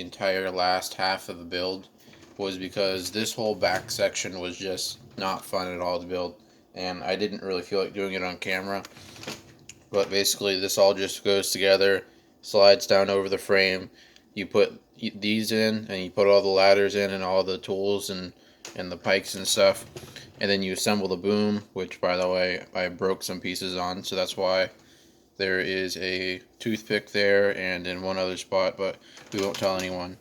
the entire last half of the build was because this whole back section was just not fun at all to build, and I didn't really feel like doing it on camera. But basically this all just goes together, slides down over the frame. You put these in, and you put all the ladders in and all the tools and the pikes and stuff, and then you assemble the boom, which, by the way, I broke some pieces on, so that's why there is a toothpick there and in one other spot, but we won't tell anyone.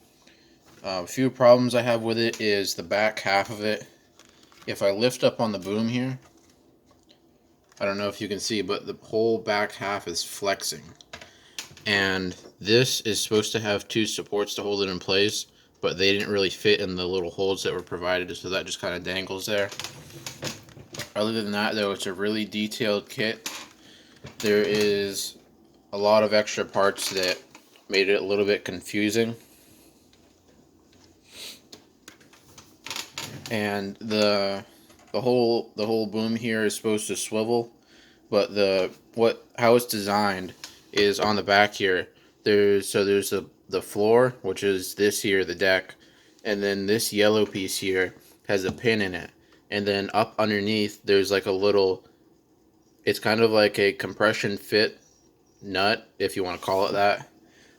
A few problems I have with it is the back half of it. If I lift up on the boom here, I don't know if you can see, but the whole back half is flexing. And this is supposed to have two supports to hold it in place, but they didn't really fit in the little holes that were provided, so that just kind of dangles there. Other than that, though, it's a really detailed kit. There is a lot of extra parts that made it a little bit confusing. And the whole boom here is supposed to swivel, but how it's designed is on the back here. There's the floor, which is this here, the deck, and then this yellow piece here has a pin in it, and then up underneath there's like a little, it's kind of like a compression fit nut, if you want to call it that,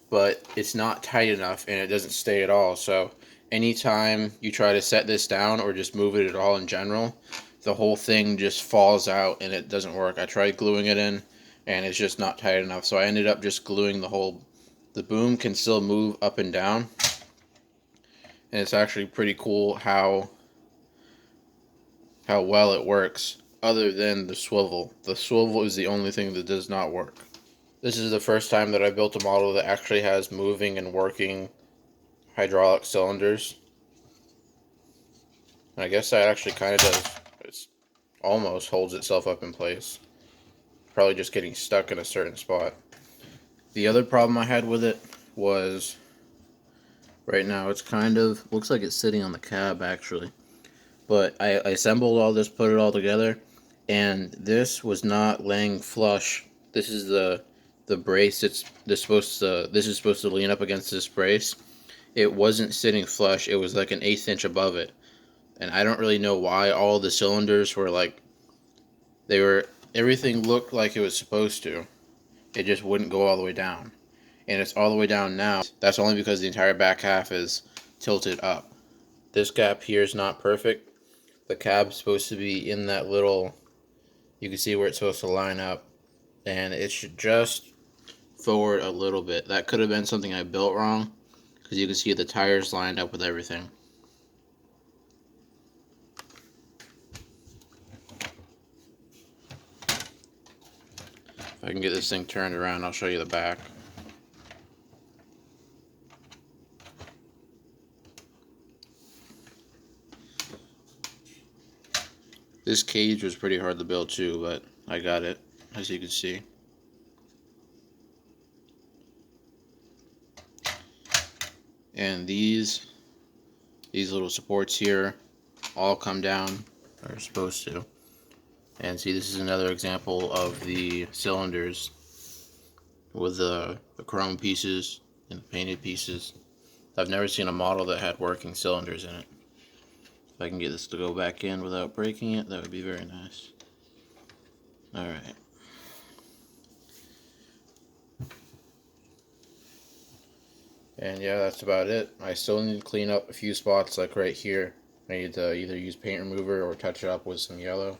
but it's not tight enough and it doesn't stay at all. So anytime you try to set this down or just move it at all in general, the whole thing just falls out and it doesn't work. I tried gluing it in and it's just not tight enough, so I ended up just gluing the boom can still move up and down, and it's actually pretty cool how well it works, other than the swivel. The swivel is the only thing that does not work. This is the first time that I built a model that actually has moving and working hydraulic cylinders. And I guess that actually kind of does, it almost holds itself up in place. Probably just getting stuck in a certain spot. The other problem I had with it was, right now it's kind of, looks like it's sitting on the cab actually. But I assembled all this, put it all together, and this was not laying flush. This is the brace. This is supposed to lean up against this brace. It wasn't sitting flush. It was like an 1/8 inch above it, and I don't really know why. All the cylinders were like, everything looked like it was supposed to. It just wouldn't go all the way down, and it's all the way down now. That's only because the entire back half is tilted up. This gap here is not perfect. The cab's supposed to be in that little, you can see where it's supposed to line up, and it should just forward a little bit. That could have been something I built wrong, because you can see the tires lined up with everything. If I can get this thing turned around, I'll show you the back. This cage was pretty hard to build too, but I got it, as you can see. And these little supports here all come down, or are supposed to. And see, this is another example of the cylinders with the chrome pieces and the painted pieces. I've never seen a model that had working cylinders in it. If I can get this to go back in without breaking it, that would be very nice. Alright. And yeah, that's about it. I still need to clean up a few spots, like right here. I need to either use paint remover or touch it up with some yellow.